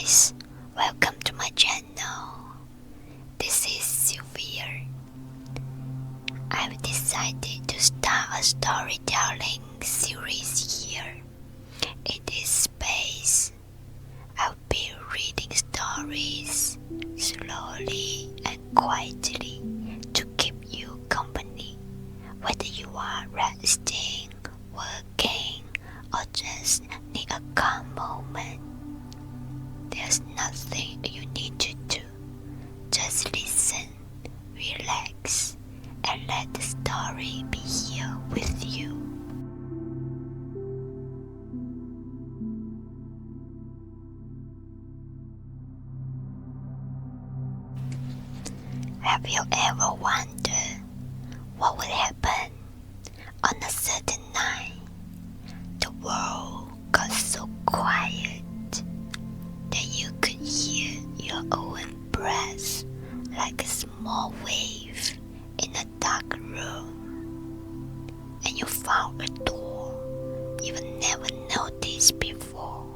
guys, welcome to my channel. This is Sylvia. I've decided to start a storytelling series here. In this space, I'll be reading stories slowly and quietly to keep you company, whether you are resting, working, or just need a calm moment. There's nothing you need to do. Just listen, relax, and let the story be here with you. Have you ever wondered what would happen on a certain night? The world got so quiet that you could hear your own breath like a small wave in a dark room, and you found a door you've never noticed before.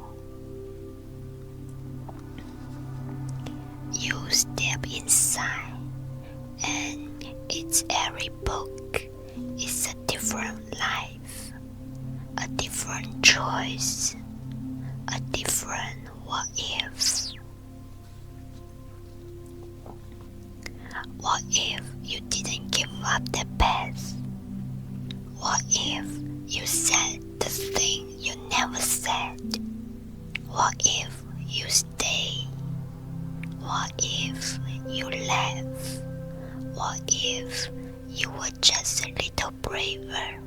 You step inside, and its every book is a different life, a different choice, a different what if. What if you didn't give up the path? What if you said the thing you never said? What if you stay? What if you left? What if you were just a little braver?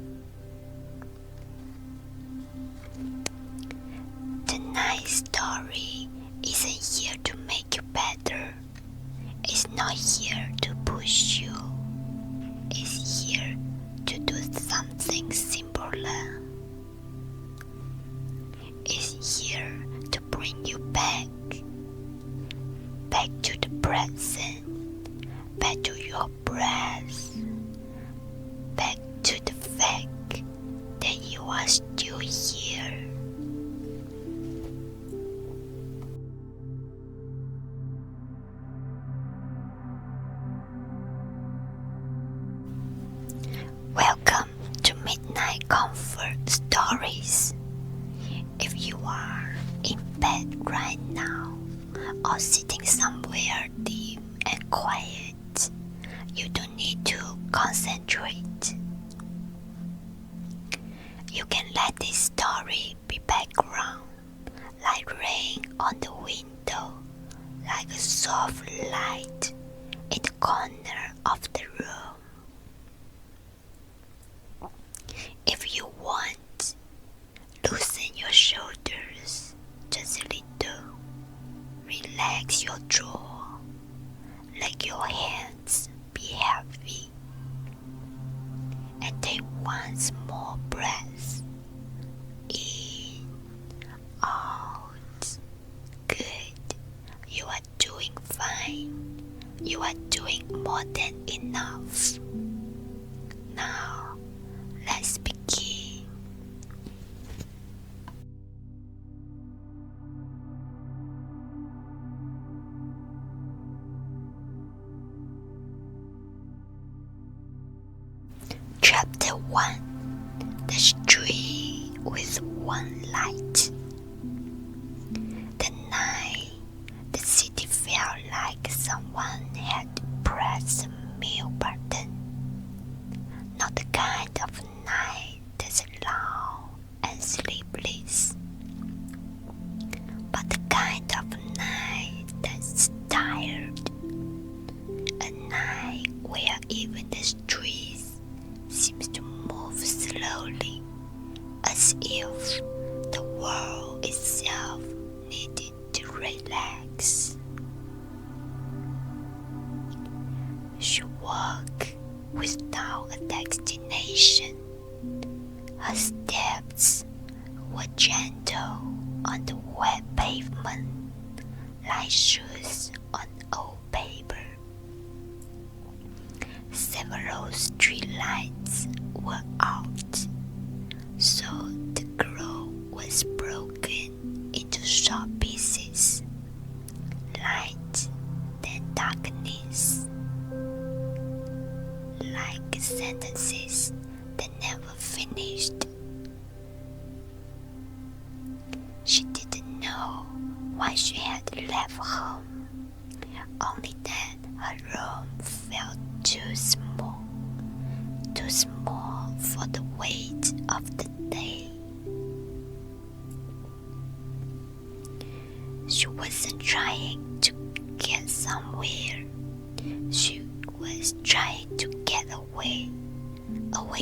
Tonight's story isn't here to make you better. It's not here to push you. It's here to do something simpler. It's here to bring you back to the present, back to your breath, back to the fact that you are still here. Welcome to Midnight Comfort Stories. If you are in bed right now or sitting somewhere dim and quiet, you don't need to concentrate. You can let this story be background, like rain on the window, like a soft light in the corner of the room. If you want, loosen your shoulders just a little. Relax your jaw. Let your hands be heavy. And take one small breath. In, out. Good. You are doing fine. You are doing more than enough. Now, let's begin. Chapter 1. The Street with One Light. The night, the city felt like someone had pressed a mute button. Not the kind of night that's long and sleepless, but the kind of night that's tired. A night where even the streets seems to move slowly, as if the world itself needed to relax. She walked without a destination. Her steps were gentle on the wet pavement, like shoes on old paper. Several streetlights were out, so the glow was broken into short pieces. sentences that never finished. She didn't know why she had left home, only that her room felt too small for the weight of the day. She wasn't trying to get somewhere. She was trying to get away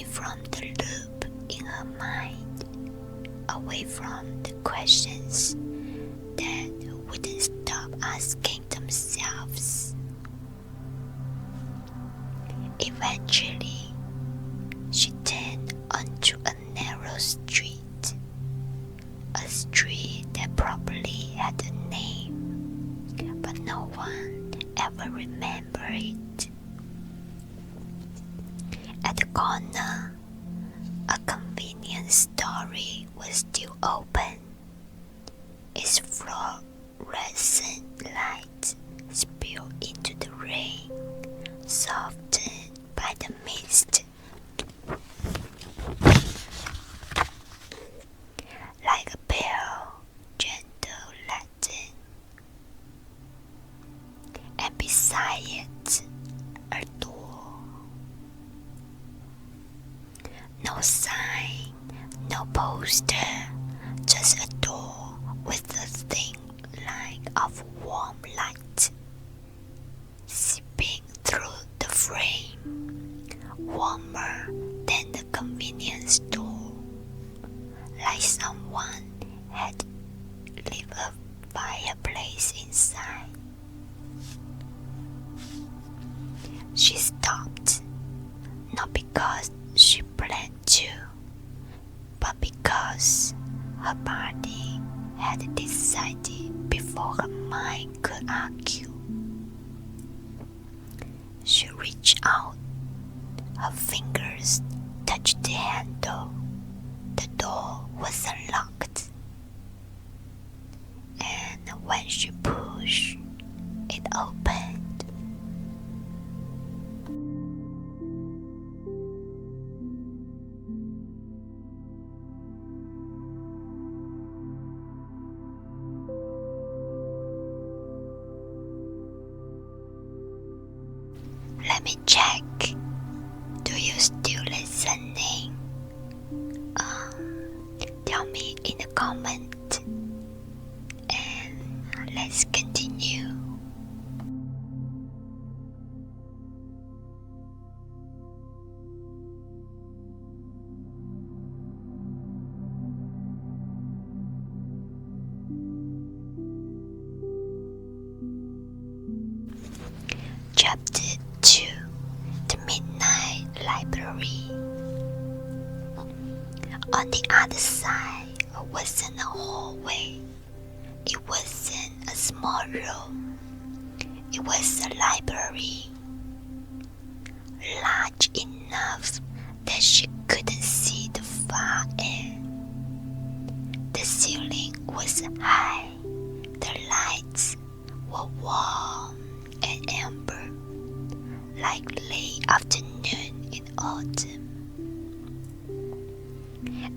from the loop in her mind, away from the questions that wouldn't stop asking themselves. Eventually, she turned onto a narrow street, a street that probably had a name, but no one ever remembered it. At the corner, a convenience store was still open. Its fluorescent light spilled into the rain, softened by the mist. Like a pale, gentle Latin. And beside it, a door. No sign, no poster, just a door with a thin line of warm light seeping through the frame, warmer than the convenience store, like someone had lit a fireplace inside. She stopped, not because she planned to, but because her body had decided before her mind could argue. She reached out, her fingers touched the handle. The door was unlocked, and when she pushed, it opened. Let me check. Do you still listening? Tell me in the comment, and let's continue. Chapter 2: The Midnight Library. On the other side wasn't a hallway. It wasn't a small room. It was a library, large enough that she couldn't see the far end. The ceiling was high. The lights were warm and amber, like late afternoon in autumn.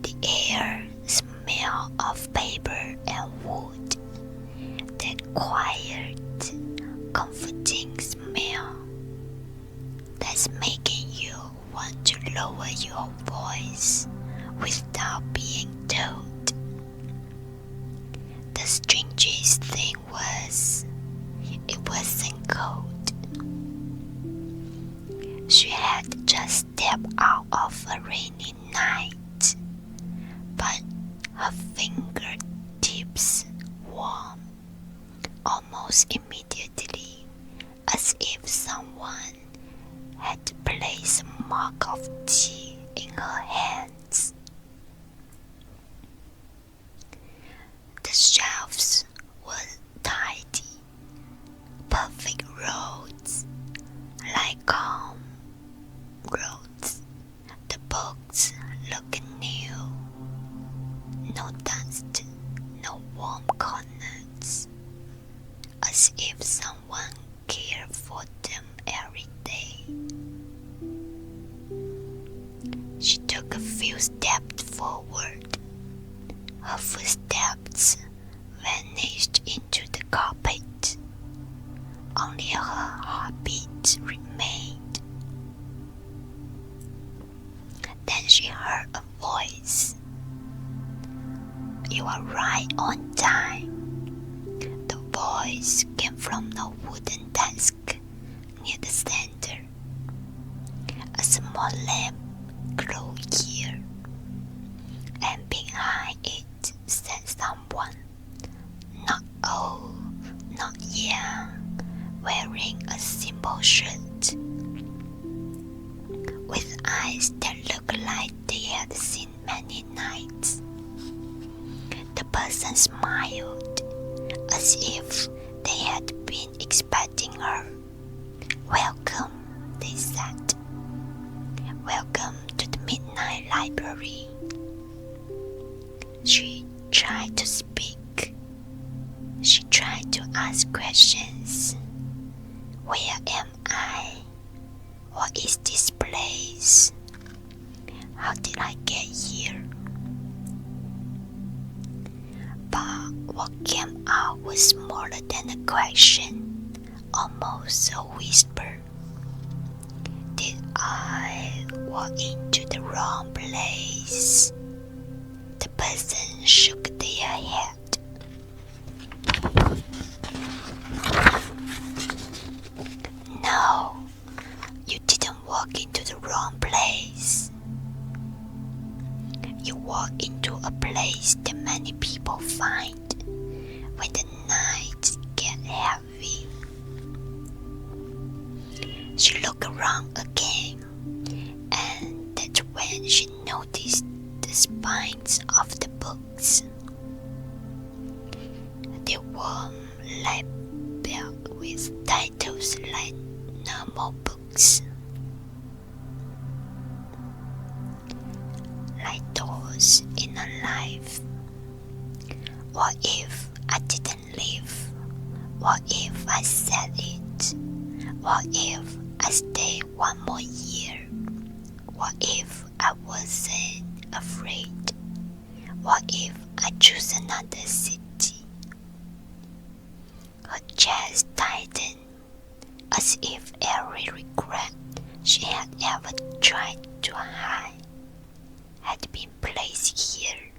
The air smelled of paper and wood, that quiet, comforting smell that's making you want to lower your voice without being told. The strangest thing was, it wasn't cold. She had just stepped out of a rainy night, but her fingertips warm almost immediately, as if someone had placed a mug of tea in her hands. The shelves were tidy, perfect rows, like calm roads. The books looked new. No dust, no warm corners, as if someone cared for them every day. stepped forward. Her footsteps vanished into the carpet. Only her heartbeat remained. Then she heard a voice. "You are right on time." The voice came from a wooden desk near the center. A small lamp glowed here, and behind it sat someone, not old, not young, wearing a simple shirt, with eyes that looked like they had seen many nights. The person smiled, as if they had been expecting her. "Welcome," they said. "Welcome to the Midnight Library." She tried to speak. She tried to ask questions. "Where am I? What is this place? How did I get here?" But what came out was smaller than a question, almost a whisper. "Did I walk into the wrong place?" The person shook their head. "No, you didn't walk into the wrong place. You walked into a place that many people find when the nights get heavy." She looked around again, and that's when she noticed the spines of the books. They were labeled with titles like normal books, like doors in a life. What if I didn't live? What if I said it? What if I stayed one more year? What if I wasn't afraid? What if I chose another city? Her chest tightened, as if every regret she had ever tried to hide had been placed here,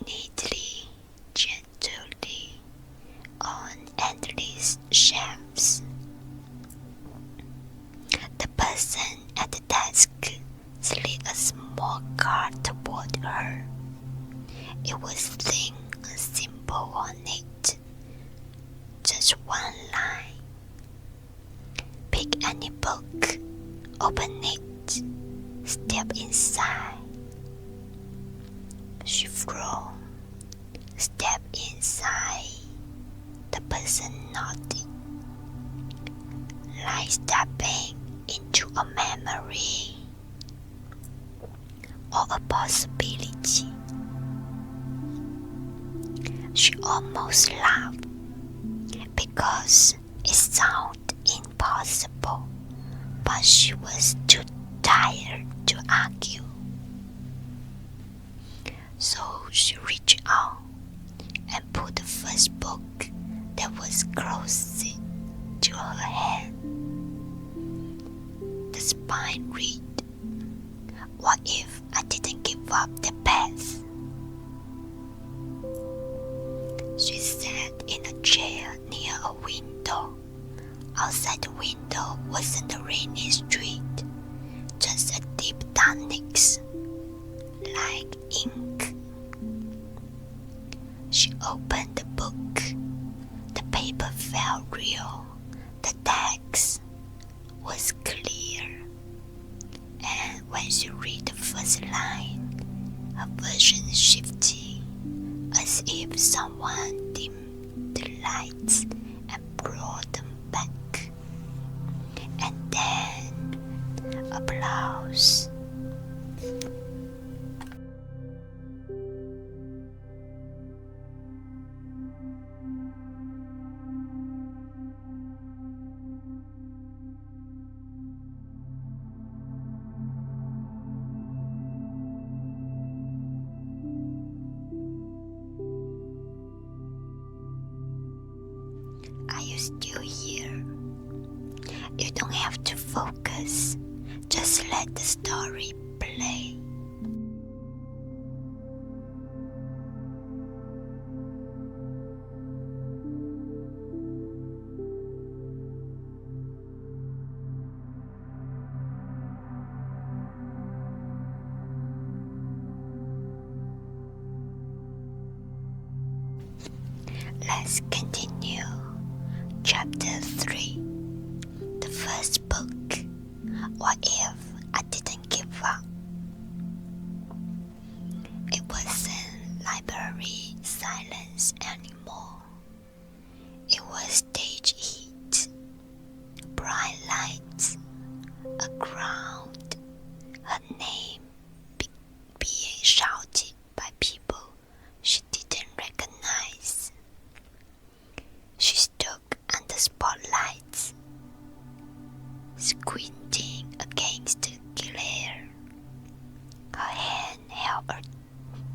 neatly, gently, on endless shelves. The person at the desk slid a small card toward her. It was thin and simple on it. Just one line. "Pick any book, open it, step inside." She frowned. "Step inside." The person nodded. Like stepping into a memory or a possibility. She almost laughed because it sounded impossible, but she was too tired to argue. So she reached out and put the first book that was closest to her hand. The spine read, "What if I didn't give up the path?" She sat in a chair near a window. Outside the window wasn't a rainy street, just a deep darkness, like ink. She opened the book. The paper felt real. The text was clear. And when she read the first line, her vision shifted, as if someone dimmed the lights and brought them back. And then applause. Are you still here? You don't have to focus. Just let the story play. Let's continue. Chapter 3. The first book. What if I didn't give up? It wasn't library silence anymore. It was stage heat, bright lights, a crowd, her name being shouted by people she didn't recognize. She stood under spotlights, squinting against the glare. Her hand held a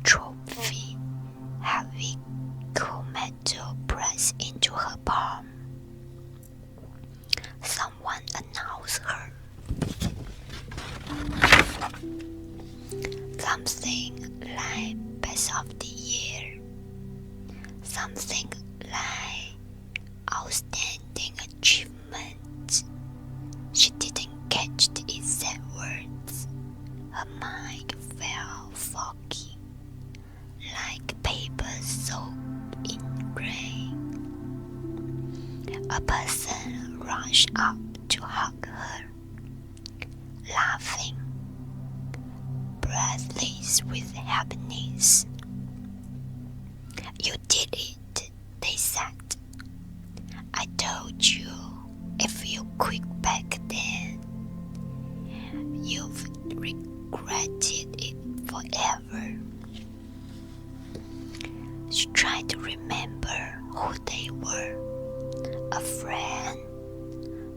trophy, heavy cool metal pressed into her palm. Someone announced her. Something like best of the year. Something like outstanding achievement. She didn't catch the exact words. Her mind felt foggy, like paper soaked in rain. A person rushed up to hug her, laughing, breathless with happiness. "You did it," they said. "I told you, if you quit back then, you've regretted it forever." She tried to remember who they were. A friend,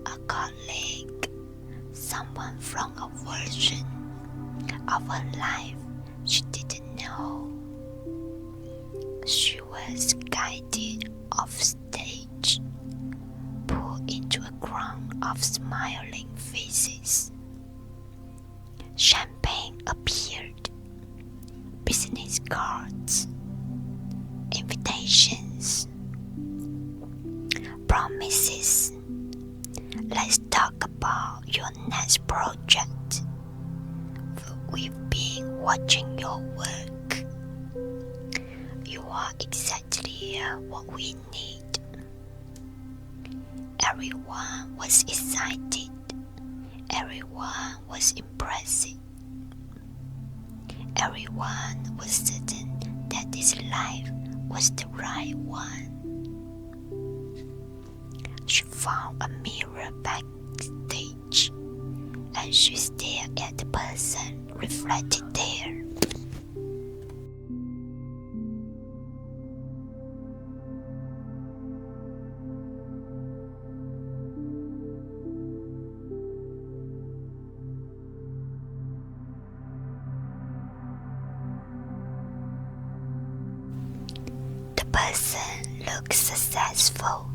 a colleague, someone from a version of her life she didn't know. She was guided off stage, pulled into a crowd of smiling faces. Champagne appeared, business cards, invitations, promises. "Let's talk about your next project. We've been watching your work. You are exactly what we need." Everyone was excited. Everyone was impressed. Everyone was certain that this life was the right one. She found a mirror backstage, and she stared at the person reflected there. The person looked successful,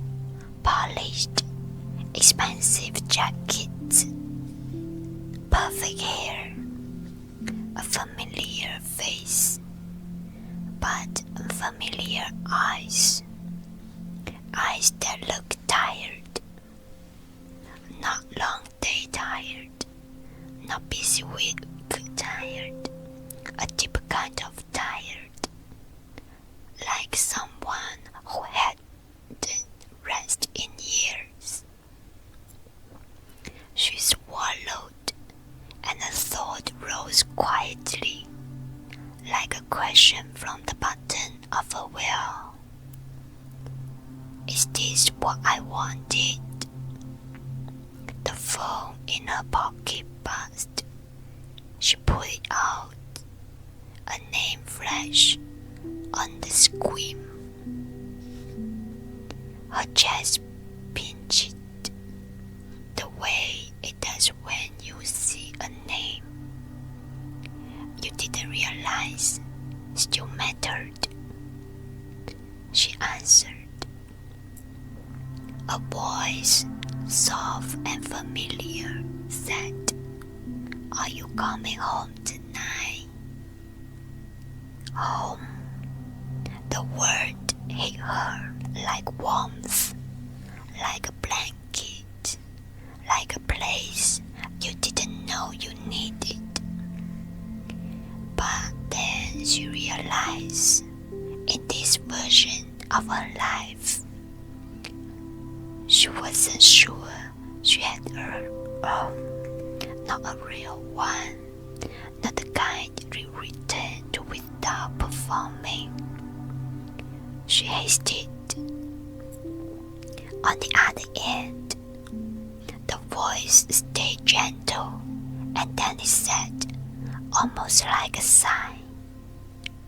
polished, expensive jackets, perfect hair, a familiar face, but unfamiliar eyes. Eyes that looked tired. Not long day tired, not busy week tired, a deep kind of tired, like someone who hadn't rested in years. She swallowed, and a thought rose quietly, like a question from the bottom of a well. Is this what I wanted? The phone in her pocket buzzed. She pulled it out. A name flashed on the screen. Her chest pinched the way it does when you see a name you didn't realize still mattered. She answered. A voice, soft and familiar, said, "Are you coming home tonight?" Home. The word hit her like warmth, like a blanket, like a place you didn't know you needed. But then she realized, in this version of her life, she wasn't sure she had earned not a real one, not the kind you return to without performing. She hasted. On the other end, the voice stayed gentle, and then it said, almost like a sigh,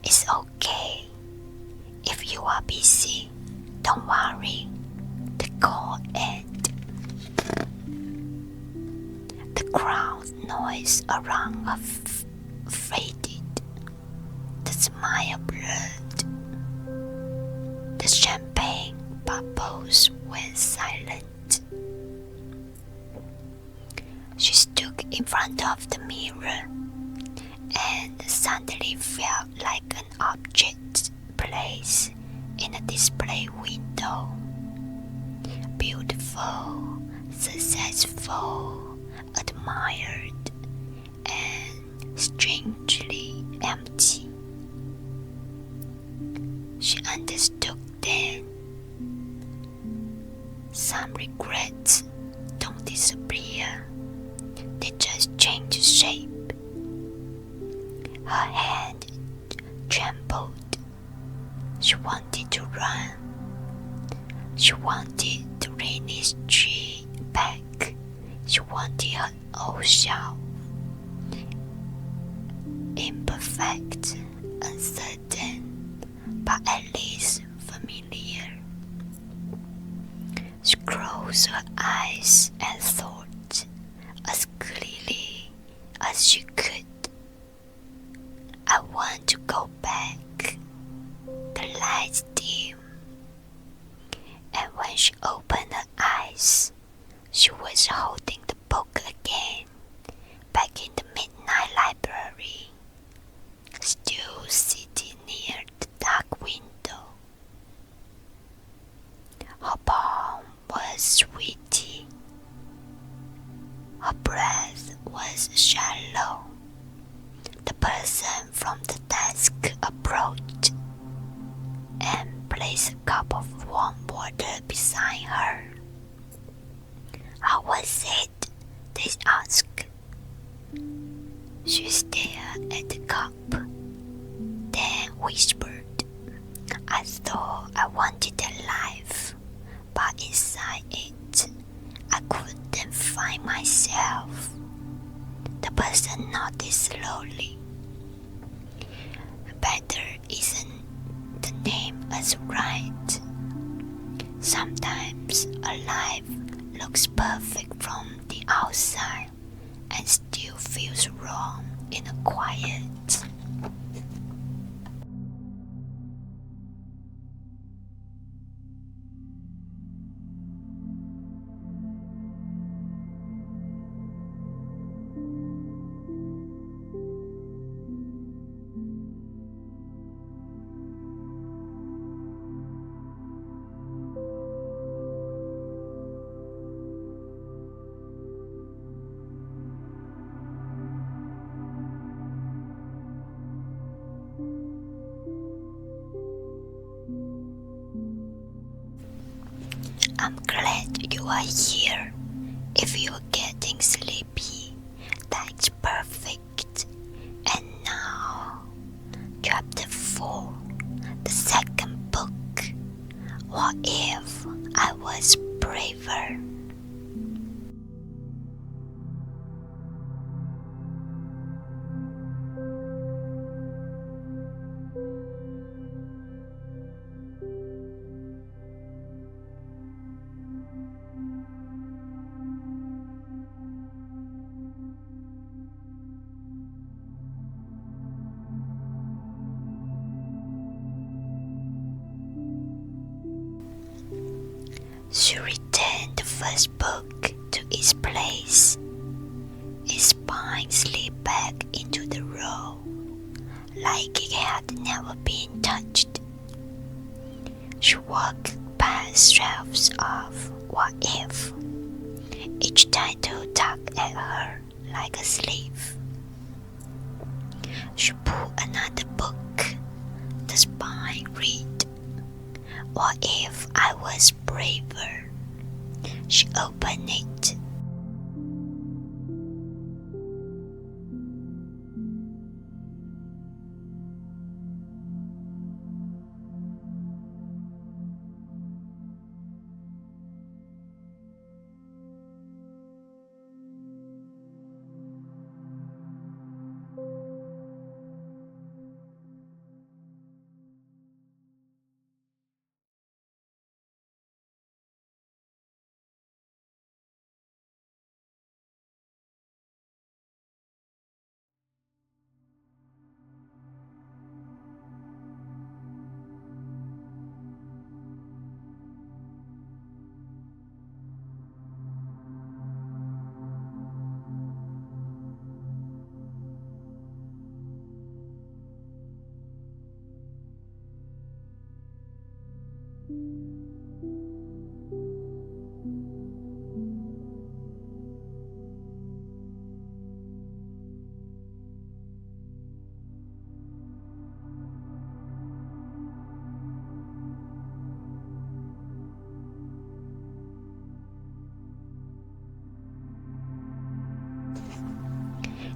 "It's okay. If you are busy, don't worry. The call end." The crowd noise around her faded. The smile blurred. The champagne bubbles went silent. She stood in front of the mirror and suddenly felt like an object placed in a display window. Beautiful, successful, admired, and strangely empty. She understood then. Some regrets don't disappear, they just change shape. Her hand trembled. She wanted to run. She wanted to rein his tree back. She wanted her old self. Imperfect, uncertain, but at least familiar. She closed her eyes and thought as clearly as she could, "I want to go back." The lights dim, and when she opened her eyes, she was holding the book again, back in the midnight library, still sitting near the dark window. Her palm was sweaty. Her breath was shallow. The person from the desk approached and placed a cup of warm water beside her. "How was it?" they asked. She stared at the cup, then whispered, "I thought I wanted a life, but inside it, I couldn't find myself." The person nodded slowly. "Better isn't the name as right. Sometimes a life looks perfect from the outside and still feels wrong in the quiet." I'm glad you are here. If you're getting sleepy, that's perfect. And now, Chapter 4, the second book. What if I was braver? She returned first book to its place. Its spine slid back into the row, like it had never been touched. She walked past shelves of what if, each title tugged at her like a sleeve. She pulled another book. The spine read, "What if I was braver?" She opened it.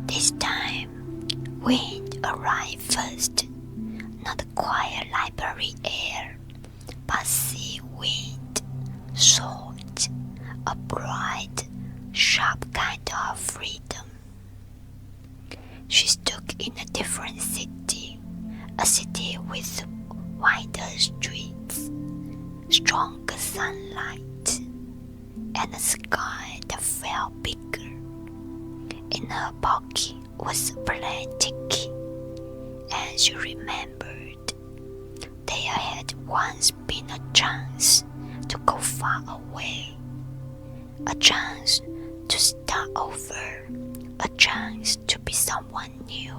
This time, wind arrived first, not the quiet library air, but sea wind, salt, a bright, sharp kind of freedom. She stuck in a different city, a city with wider streets, stronger sunlight, and a sky that felt bigger. In her pocket was a plane ticket, and she remembered there had once been a chance to go far away, a chance to start over, a chance to be someone new.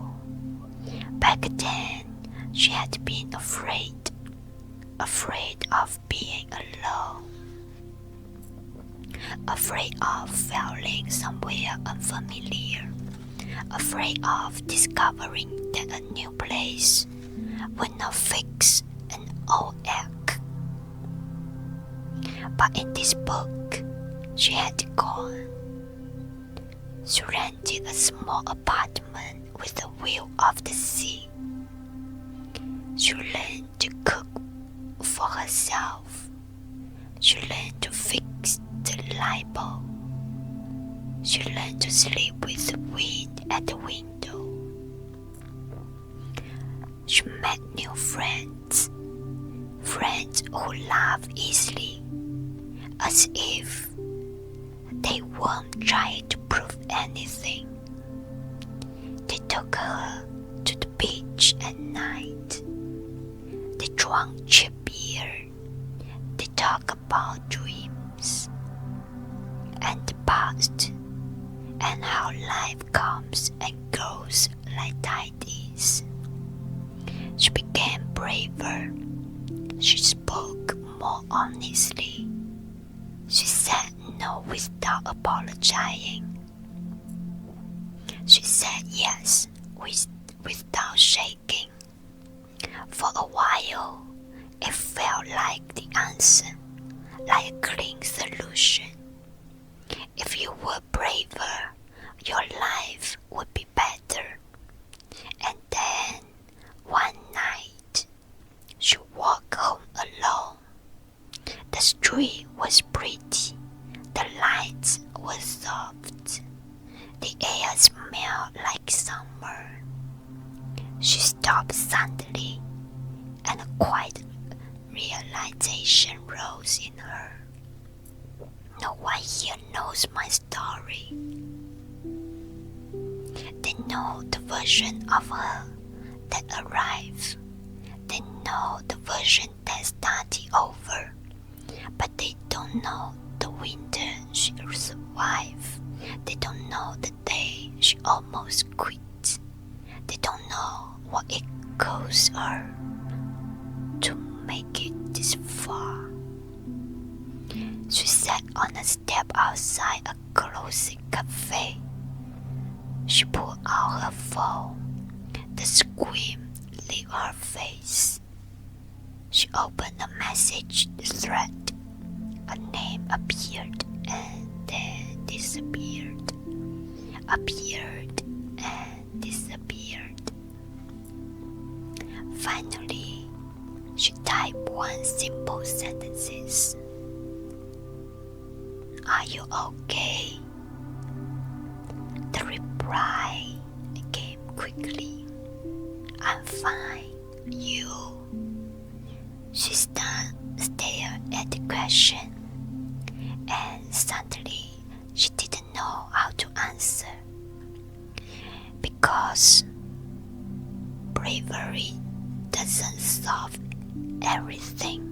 Back then, she had been afraid of being alone, afraid of feeling somewhere unfamiliar, afraid of discovering that a new place would not fix an old ache. But in this book, she had gone. She rented a small apartment with a view of the sea. She learned to cook for herself. She learned to fix the light bulb. She learned to sleep with the wind at the window. She met new friends, friends who laughed easily, as if they weren't trying to prove anything. They took her to the beach at night. They drank cheap beer. They talked about dreams and the past, and how life comes and goes like tides. She became braver. She spoke more honestly. She said no without apologizing. She said yes without shaking. For a while, it felt like the answer, like a clean solution. If you were braver, your life would be better. And then, one night, she walked home alone. The street was pretty, the lights were soft, the air smelled like summer. She stopped suddenly, and a quiet realization rose in her. No one here knows my story. They know the version of her that arrived. They know the version that started over, but they don't know the winter she survived. They don't know the day she almost quit. They don't know what it cost her to make it this far. She sat on a step outside a closed cafe. She pulled out her phone. The scream lit her face. She opened a message thread. A name appeared and then disappeared. Appeared and disappeared. Finally, she typed one simple sentence. Are you okay? The reply came quickly. I'm fine. You? She stared at the question, and suddenly she didn't know how to answer. Because bravery doesn't solve everything.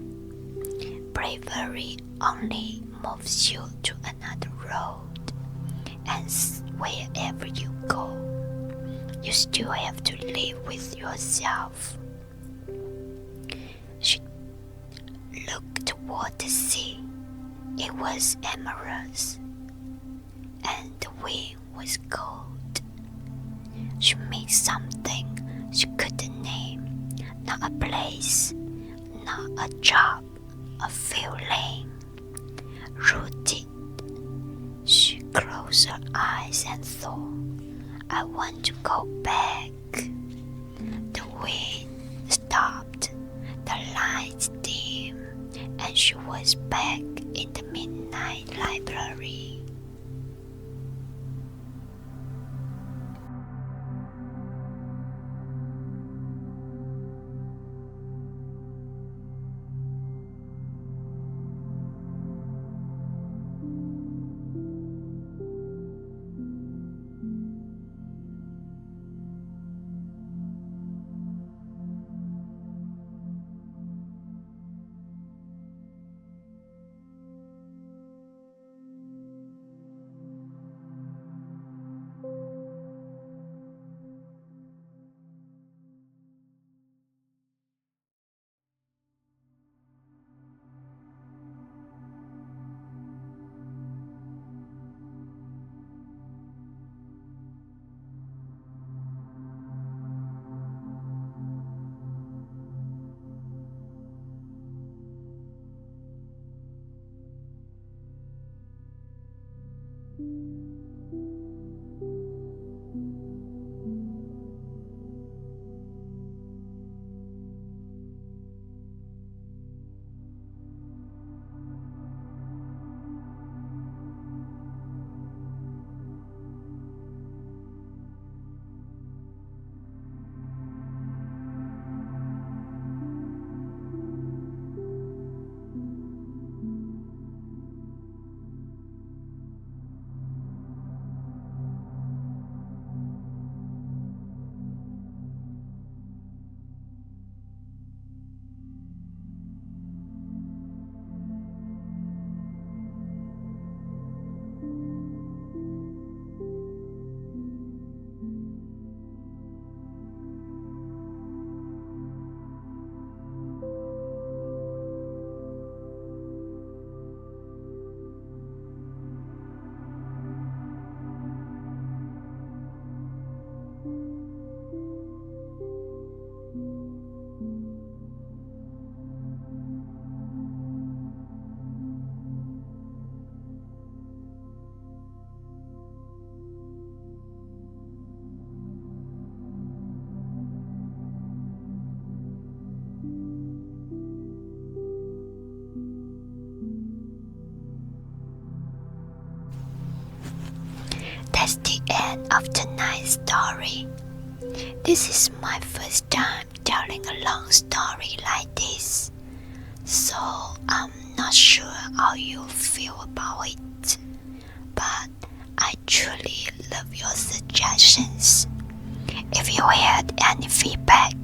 Bravery only moves you to another road, and wherever you go, you still have to live with yourself. She looked toward the sea. It was amorous, and the wind was cold. She missed something she couldn't name. Not a place, not a job, a feeling. Rooted. She closed her eyes and thought, I want to go back. The wind stopped, the lights dimmed, and she was back in the midnight library. That's the end of tonight's story. This is my first time telling a long story like this, so I'm not sure how you feel about it, but I truly love your suggestions. If you had any feedback,